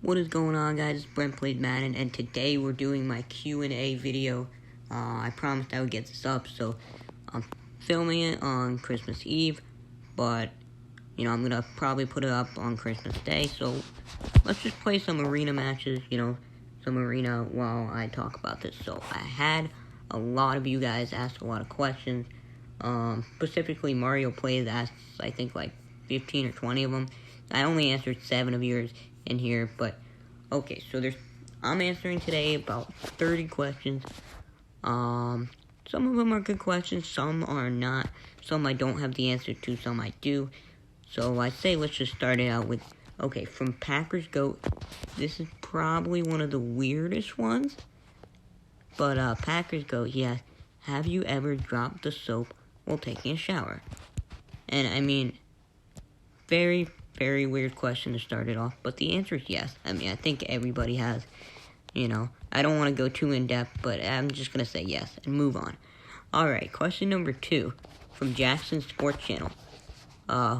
What is going on, guys? It's Brent Plays Madden, and today we're doing my Q&A video. I promised I would get this up, so I'm filming it on Christmas Eve, but, I'm going to probably put it up on Christmas Day, so let's just play some arena matches, some arena while I talk about this. So I had a lot of you guys ask a lot of questions, specifically Mario Plays asked, I think, like 15 or 20 of them. I only answered 7 of yours in here, but okay, so I'm answering today about 30 questions. Some of them are good questions, some are not, some I don't have the answer to, some I do. So I say let's just start it out with, okay, from Packers Goat. This is probably one of the weirdest ones, but Packers Goat, he asked, have you ever dropped the soap while taking a shower? And I mean, very weird question to start it off, but the answer is yes. I think everybody has, I don't want to go too in-depth, but I'm just going to say yes and move on. Alright, question number 2 from Jackson Sports Channel.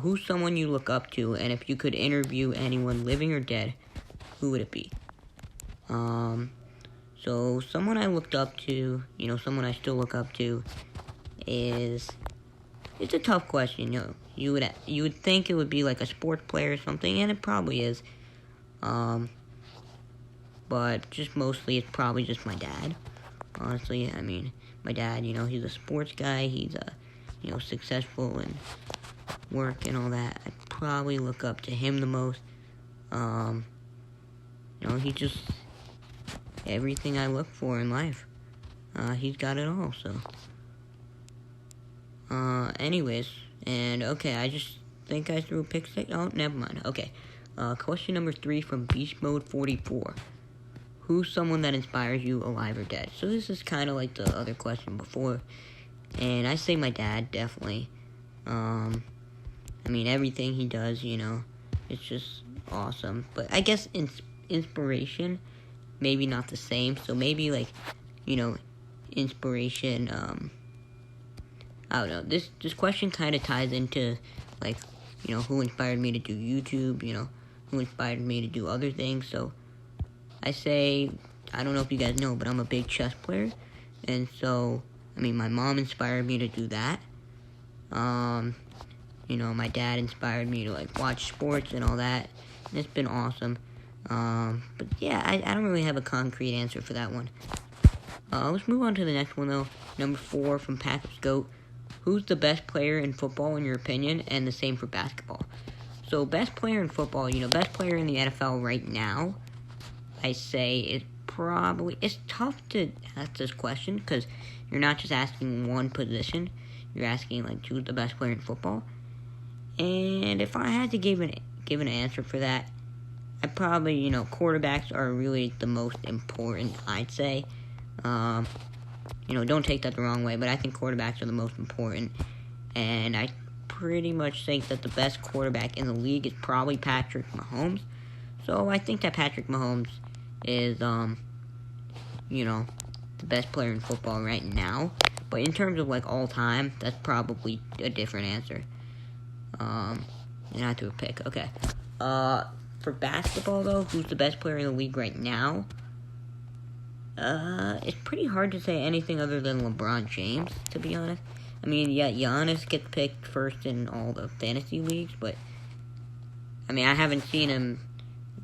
Who's someone you look up to, and if you could interview anyone living or dead, who would it be? So someone I looked up to, someone I still look up to is, it's a tough question, You would think it would be like a sports player or something, and it probably is. But just mostly it's probably just my dad. Honestly, my dad, he's a sports guy. He's successful in work and all that. I'd probably look up to him the most. He just everything I look for in life. He's got it all. So, anyways. And, okay, I just think I threw a pick six. Oh, never mind. Okay. Question number 3 from Beast Mode 44. Who's someone that inspires you, alive or dead? So this is kind of like the other question before. And I say my dad, definitely. Everything he does, it's just awesome. But I guess inspiration, maybe not the same. So maybe, like, inspiration, I don't know, this question kind of ties into, like, who inspired me to do YouTube, who inspired me to do other things. So I say, I don't know if you guys know, but I'm a big chess player, and so, my mom inspired me to do that. My dad inspired me to, like, watch sports and all that, and it's been awesome. But yeah, I don't really have a concrete answer for that one. Let's move on to the next one, though. Number 4 from Packers Goat. Who's the best player in football, in your opinion, and the same for basketball? So, best player in football, best player in the NFL right now, I say it's tough to ask this question, because you're not just asking one position, you're asking, like, who's the best player in football? And if I had to give an answer for that, I'd probably, quarterbacks are really the most important, I'd say. Don't take that the wrong way, but I think quarterbacks are the most important, and I pretty much think that the best quarterback in the league is probably Patrick Mahomes. So I think that Patrick Mahomes is, the best player in football right now. But in terms of, like, all time, that's probably a different answer. And I threw a pick. Okay. For basketball, though, who's the best player in the league right now? It's pretty hard to say anything other than LeBron James, to be honest. Yeah, Giannis gets picked first in all the fantasy leagues, but, I haven't seen him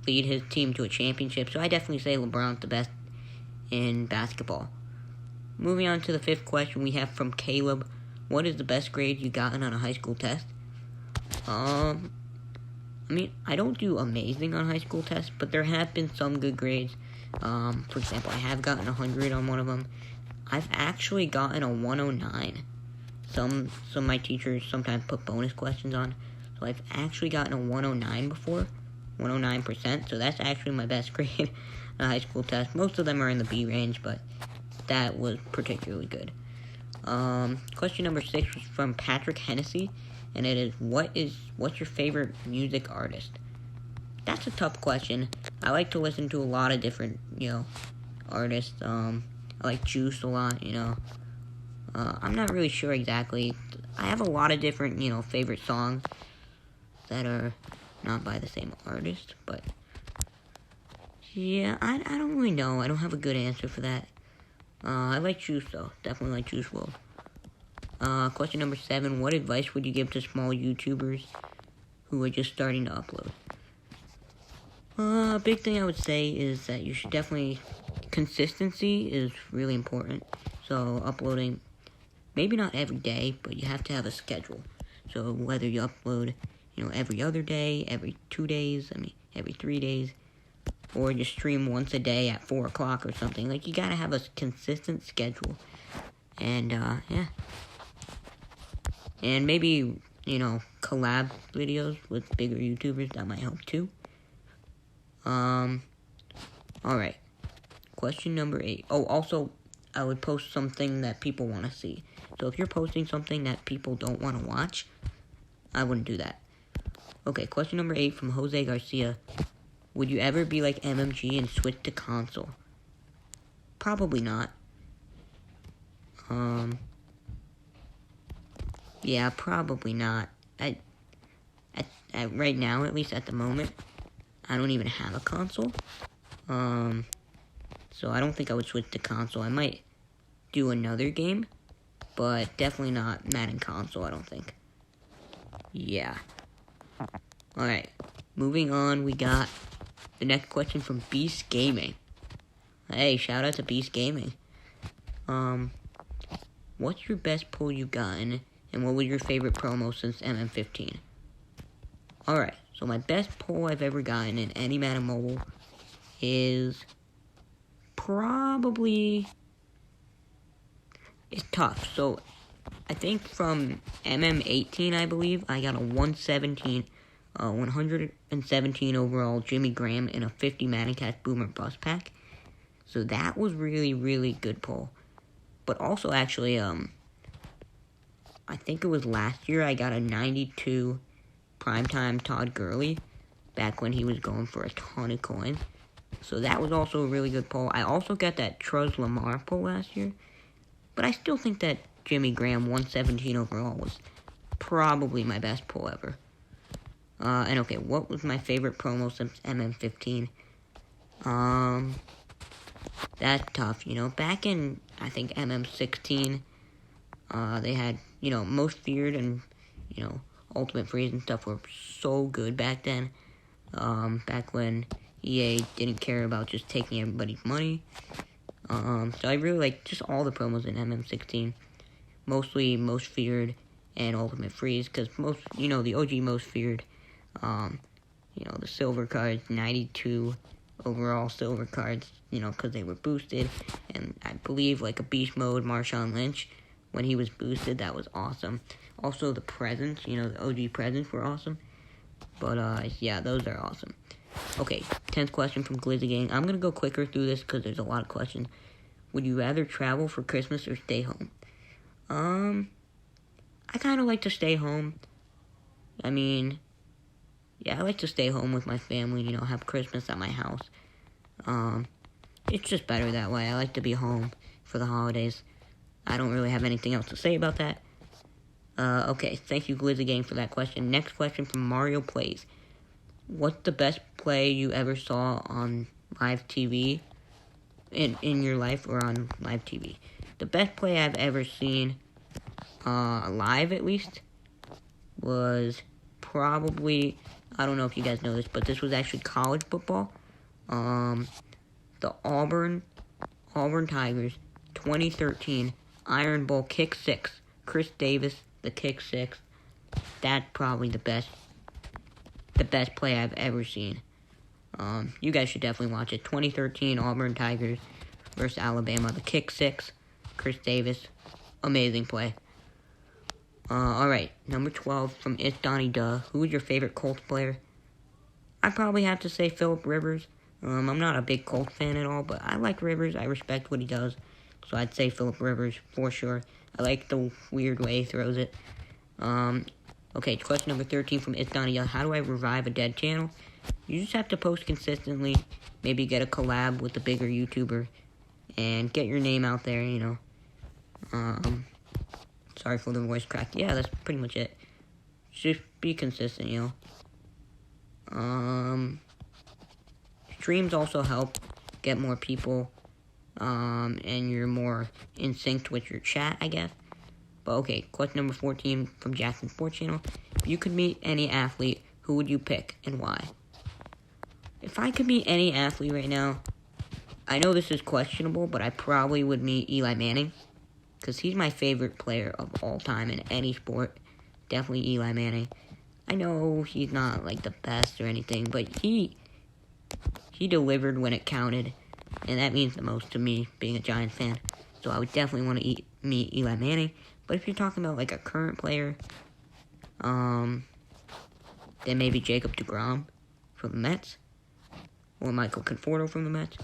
lead his team to a championship, so I definitely say LeBron's the best in basketball. Moving on to the 5th question we have from Caleb. What is the best grade you gotten on a high school test? I don't do amazing on high school tests, but there have been some good grades. For example, I have gotten 100 on one of them. I've actually gotten a 109. Some of my teachers sometimes put bonus questions on, so I've actually gotten a 109 before, 109%, so that's actually my best grade on a high school test. Most of them are in the B range, but that was particularly good. Question number 6 was from Patrick Hennessy, and it is, what's your favorite music artist? That's a tough question. I like to listen to a lot of different, artists. I like Juice a lot, I'm not really sure exactly. I have a lot of different, favorite songs that are not by the same artist, but Yeah, I don't really know. I don't have a good answer for that. I like Juice, though. Definitely like Juice WRLD. Question number 7. What advice would you give to small YouTubers who are just starting to upload? A big thing I would say is that you should definitely... Consistency is really important. So, uploading, maybe not every day, but you have to have a schedule. So, whether you upload, every other day, every 2 days, every 3 days, or just stream once a day at 4 o'clock or something. Like, you gotta have a consistent schedule. And, yeah. And maybe, collab videos with bigger YouTubers, that might help too. Alright. Question number 8. Oh, also, I would post something that people want to see. So if you're posting something that people don't want to watch, I wouldn't do that. Okay, question number 8 from Jose Garcia. Would you ever be like MMG and switch to console? Probably not. Yeah, probably not. Right now, at least at the moment, I don't even have a console. So I don't think I would switch to console. I might do another game, but definitely not Madden console, I don't think. Yeah. Alright, moving on, we got the next question from Beast Gaming. Hey, shout out to Beast Gaming. What's your best pull you've gotten, and what was your favorite promo since MM15? Alright, so my best pull I've ever gotten in any Madden Mobile is probably... It's tough. So, I think from MM18, I believe, I got a 117 overall Jimmy Graham in a 50 Madden Cash Boomer Bust Pack. So that was really, really good pull. But also, actually, I think it was last year I got a 92 Primetime Todd Gurley back when he was going for a ton of coins. So that was also a really good pull. I also got that Truz Lamar pull last year. But I still think that Jimmy Graham 117 overall was probably my best pull ever. And okay, what was my favorite promo since MM15? That's tough, Back in, I think, MM16, they had, Most Feared and, Ultimate Freeze and stuff were so good back then. Back when EA didn't care about just taking everybody's money. So I really like just all the promos in MM16. Mostly Most Feared and Ultimate Freeze, because the OG Most Feared, the silver cards, 92 overall silver cards, because they were boosted, and I believe, like, a Beast Mode Marshawn Lynch, when he was boosted, that was awesome. Also, the presents, the OG presents were awesome, but, yeah, those are awesome. Okay, 10th question from Glizzy Gang. I'm gonna go quicker through this, because there's a lot of questions. Would you rather travel for Christmas or stay home? I kind of like to stay home. I like to stay home with my family, have Christmas at my house. It's just better that way. I like to be home for the holidays. I don't really have anything else to say about that. Okay, thank you, Glizzy Gang, for that question. Next question from Mario Plays. What's the best play you ever saw on live TV, in your life, or on live TV? The best play I've ever seen, live at least, was probably, I don't know if you guys know this, but this was actually college football. The Auburn Tigers, 2013, Iron Bowl kick 6. Chris Davis, the kick 6. That's probably the best play I've ever seen. You guys should definitely watch it. 2013 Auburn Tigers versus Alabama. The kick 6. Chris Davis. Amazing play. Alright. Number 12 from It's Donnie Duh. Who is your favorite Colts player? I'd probably have to say Phillip Rivers. I'm not a big Colts fan at all, but I like Rivers. I respect what he does. So I'd say Phillip Rivers for sure. I like the weird way he throws it. Okay, question number 13 from It's Donnie Duh. How do I revive a dead channel? You just have to post consistently, maybe get a collab with a bigger YouTuber, and get your name out there, Sorry for the voice crack. Yeah, that's pretty much it. Just be consistent, streams also help get more people, and you're more in sync with your chat, I guess. But okay, question number 14 from Jackson Sports Channel. If you could meet any athlete, who would you pick and why? If I could meet any athlete right now, I know this is questionable, but I probably would meet Eli Manning, because he's my favorite player of all time in any sport. Definitely Eli Manning. I know he's not like the best or anything, but he delivered when it counted, and that means the most to me, being a Giants fan. So I would definitely want to meet Eli Manning. But if you're talking about like a current player, then maybe Jacob deGrom from the Mets, or Michael Conforto from the Mets.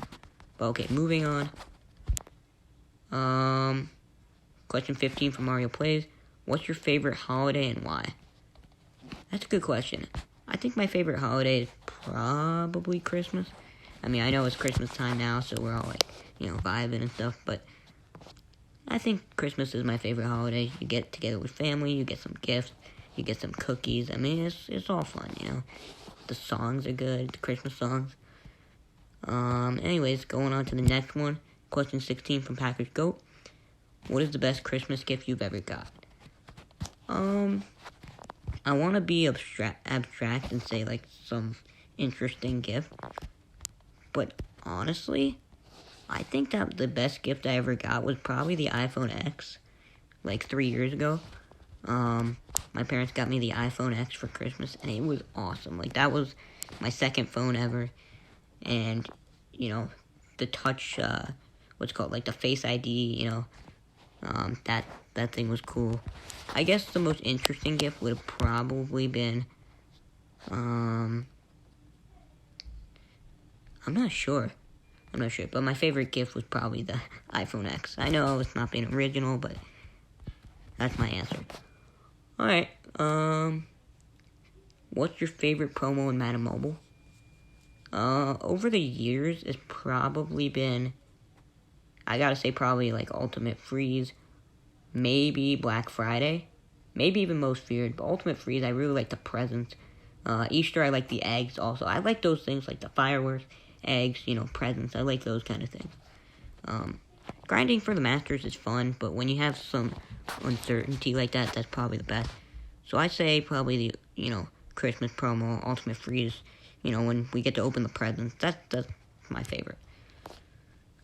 But okay, moving on. Question 15 from Mario Plays. What's your favorite holiday and why? That's a good question. I think my favorite holiday is probably Christmas. I mean, I know it's Christmas time now, so we're all like, vibing and stuff, but I think Christmas is my favorite holiday. You get together with family, you get some gifts, you get some cookies. I mean, it's all fun, The songs are good, the Christmas songs. Anyways, going on to the next one. Question 16 from Packers Goat. What is the best Christmas gift you've ever got? I want to be abstract and say, like, some interesting gift. But, honestly, I think that the best gift I ever got was probably the iPhone X, like 3 years ago. My parents got me the iPhone X for Christmas, and it was awesome. Like, that was my second phone ever. And, the touch, what's called, like, the Face ID, that thing was cool. I guess the most interesting gift would have probably been, I'm not sure, but my favorite gift was probably the iPhone X. I know it's not being original, but that's my answer. Alright, what's your favorite promo in Madden Mobile? Over the years, it's probably been, I gotta say probably like Ultimate Freeze, maybe Black Friday, maybe even Most Feared, but Ultimate Freeze, I really like the presents. Easter, I like the eggs also. I like those things like the fireworks, eggs, presents. I like those kind of things. Grinding for the Masters is fun, but when you have some uncertainty like that, that's probably the best. So I say probably the, Christmas promo, Ultimate Freeze, when we get to open the presents. That's my favorite.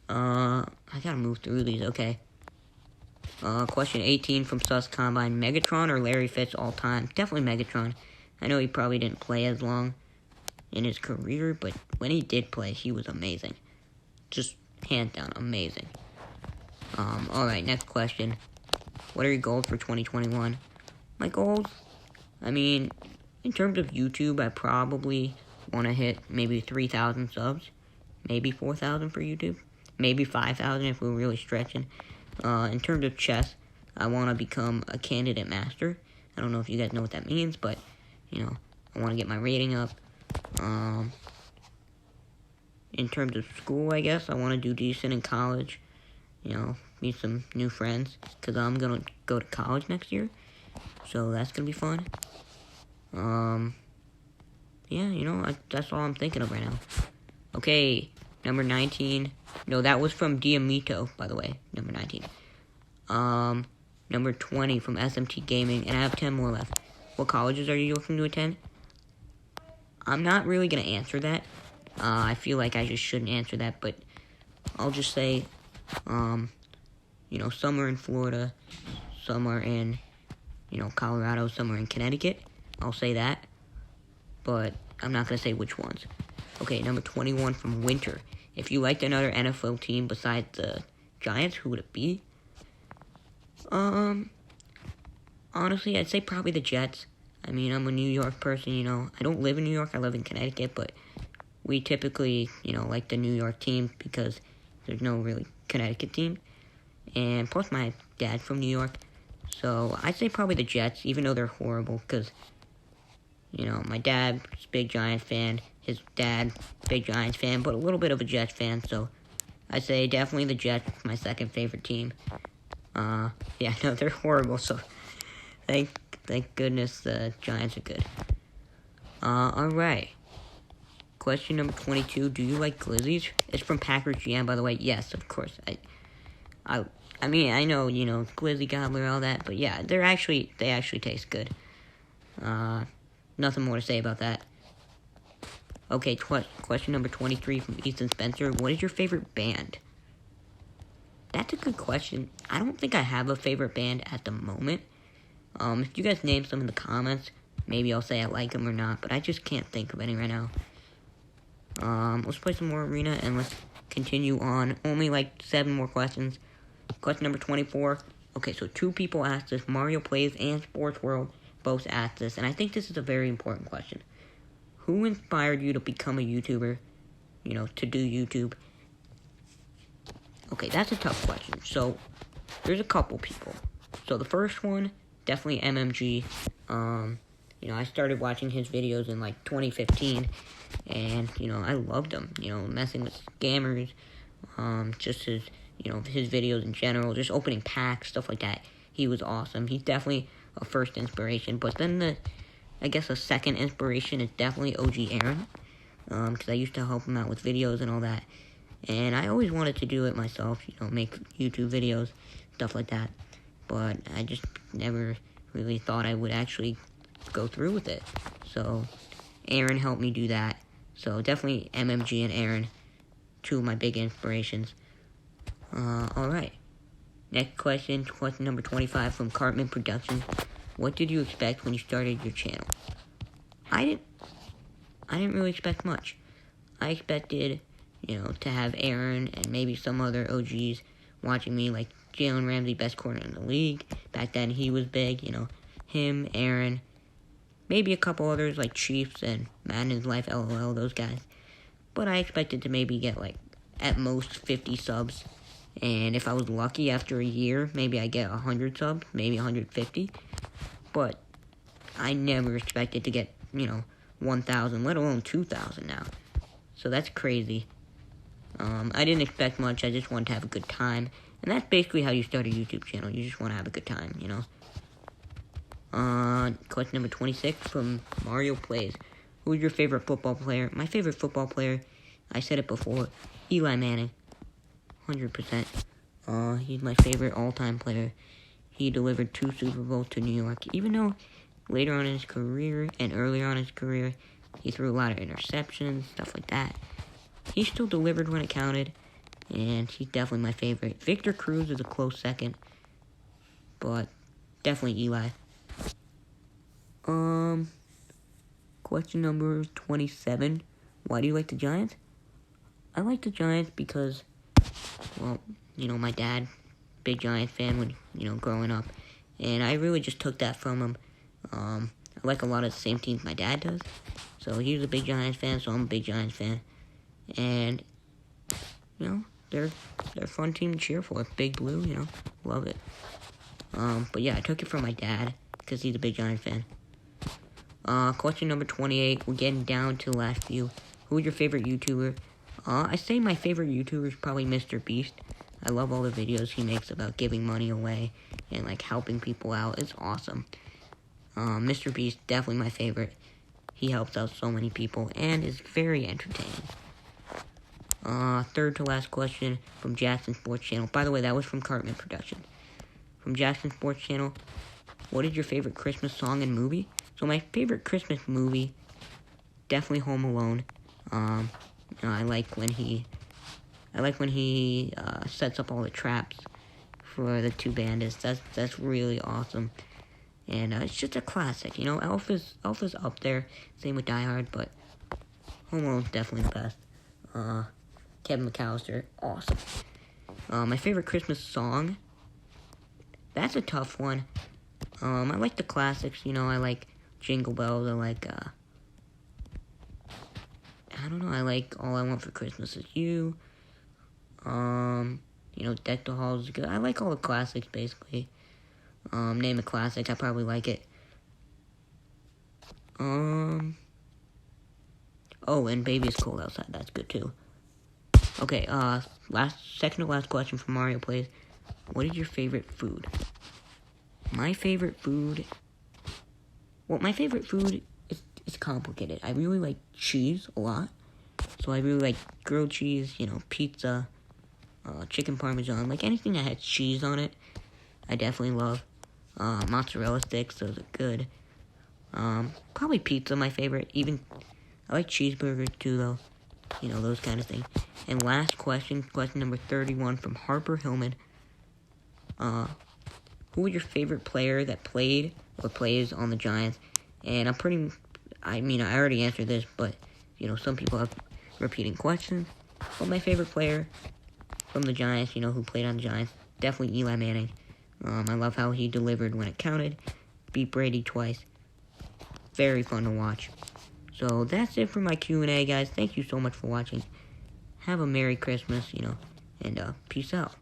I gotta move through these, okay. Question 18 from Sus Combine. Megatron or Larry Fitz all time? Definitely Megatron. I know he probably didn't play as long in his career, but when he did play, he was amazing. Just hands down, amazing. Alright, next question. What are your goals for 2021? My goals? I mean, in terms of YouTube, I probably want to hit maybe 3,000 subs. Maybe 4,000 for YouTube. Maybe 5,000 if we're really stretching. In terms of chess, I want to become a candidate master. I don't know if you guys know what that means, but, I want to get my rating up. In terms of school, I guess, I want to do decent in college. Meet some new friends, because I'm going to go to college next year. So that's going to be fun. Yeah, that's all I'm thinking of right now. Okay, number 19. No, that was from Diamito, by the way, number 19. Number 20 from SMT Gaming, and I have 10 more left. What colleges are you looking to attend? I'm not really going to answer that. I feel like I just shouldn't answer that, but I'll just say, some are in Florida, some are in, Colorado, some are in Connecticut. I'll say that, but I'm not going to say which ones. Okay, number 21 from Winter. If you liked another NFL team besides the Giants, who would it be? Honestly, I'd say probably the Jets. I mean, I'm a New York person, I don't live in New York, I live in Connecticut, but we typically, like the New York team because there's no really Connecticut team. And plus my dad's from New York, so I'd say probably the Jets, even though they're horrible, because, my dad's a big Giants fan, his dad, big Giants fan, but a little bit of a Jets fan, so I'd say definitely the Jets, my second favorite team. Yeah, no, they're horrible, so thank goodness the Giants are good. Alright. Question number 22. Do you like glizzies? It's from Packers GM, by the way. Yes, of course. I mean, I know, glizzy gobbler, all that, but yeah, they actually taste good. Nothing more to say about that. Okay, question number 23 from Ethan Spencer. What is your favorite band? That's a good question. I don't think I have a favorite band at the moment. If you guys name some in the comments, maybe I'll say I like them or not, but I just can't think of any right now. Let's play some more Arena, and let's continue on. Only like 7 more questions. Question number 24. Okay, so 2 people asked this. Mario Plays and Sports World both asked this, and I think this is a very important question. Who inspired you to become a YouTuber? To do YouTube? Okay, that's a tough question. So, there's a couple people. So, the first one, definitely MMG. I started watching his videos in, 2015, and, I loved him. Messing with scammers, just his videos in general, just opening packs, stuff like that. He was awesome. He's definitely a first inspiration. But then a second inspiration is definitely OG Aaron. Because I used to help him out with videos and all that. And I always wanted to do it myself, make YouTube videos, stuff like that. But I just never really thought I would actually go through with it. So Aaron helped me do that. So definitely MMG and Aaron, 2 of my big inspirations. Alright. Next question number 25 from Cartman Productions. What did you expect when you started your channel? I didn't really expect much. I expected, to have Aaron and maybe some other OGs watching me, like Jalen Ramsey, best corner in the league. Back then, he was big, him, Aaron, maybe a couple others like Chiefs and Madden's Life, LOL, those guys. But I expected to maybe get, at most 50 subs. And if I was lucky after a year, maybe I get 100 subs, maybe 150. But I never expected to get, 1,000, let alone 2,000 now. So that's crazy. I didn't expect much. I just wanted to have a good time. And that's basically how you start a YouTube channel. You just want to have a good time, Question number 26 from Mario Plays. Who's your favorite football player? My favorite football player, I said it before, Eli Manning. 100%. He's my favorite all-time player. He delivered 2 Super Bowls to New York. Even though later on in his career and earlier on in his career, he threw a lot of interceptions, stuff like that, he still delivered when it counted, and he's definitely my favorite. Victor Cruz is a close second, but definitely Eli. Question number 27. Why do you like the Giants? I like the Giants because, well, my dad, big Giants fan when, growing up. And I really just took that from him. I like a lot of the same teams my dad does. So he was a big Giants fan, so I'm a big Giants fan. And, they're a fun team to cheer for. Big Blue, love it. But yeah, I took it from my dad because he's a big Giants fan. Question number 28. We're getting down to the last few. Who's your favorite YouTuber? I say my favorite YouTuber is probably Mr. Beast. I love all the videos he makes about giving money away and, helping people out. It's awesome. Mr. Beast, definitely my favorite. He helps out so many people and is very entertaining. Third to last question from Jackson Sports Channel. By the way, that was from Cartman Productions. From Jackson Sports Channel. What is your favorite Christmas song and movie? So my favorite Christmas movie, definitely Home Alone. I like when he sets up all the traps for the 2 bandits. That's really awesome. And it's just a classic, Elf is up there. Same with Die Hard, but Home Alone's definitely the best. Kevin McAllister, awesome. My favorite Christmas song, that's a tough one. I like the classics, I like Jingle Bells, I like All I Want for Christmas Is You. Deck the Halls is good. I like all the classics, basically. Name a classic, I probably like it. Oh, and Baby It's Cold Outside, that's good too. Okay, second to last question from Mario Plays. What is your favorite food? My favorite food is complicated. I really like cheese a lot. So I really like grilled cheese, pizza, chicken parmesan, like anything that has cheese on it, I definitely love. Mozzarella sticks, those are good. Probably pizza, my favorite. Even, I like cheeseburgers too, though. Those kind of things. And last question number 31 from Harper Hillman. Who was your favorite player that played or plays on the Giants? And I already answered this, but, some people have repeating questions. But my favorite player from the Giants, who played on the Giants, definitely Eli Manning. I love how he delivered when it counted. Beat Brady twice. Very fun to watch. So that's it for my Q&A, guys. Thank you so much for watching. Have a Merry Christmas, and peace out.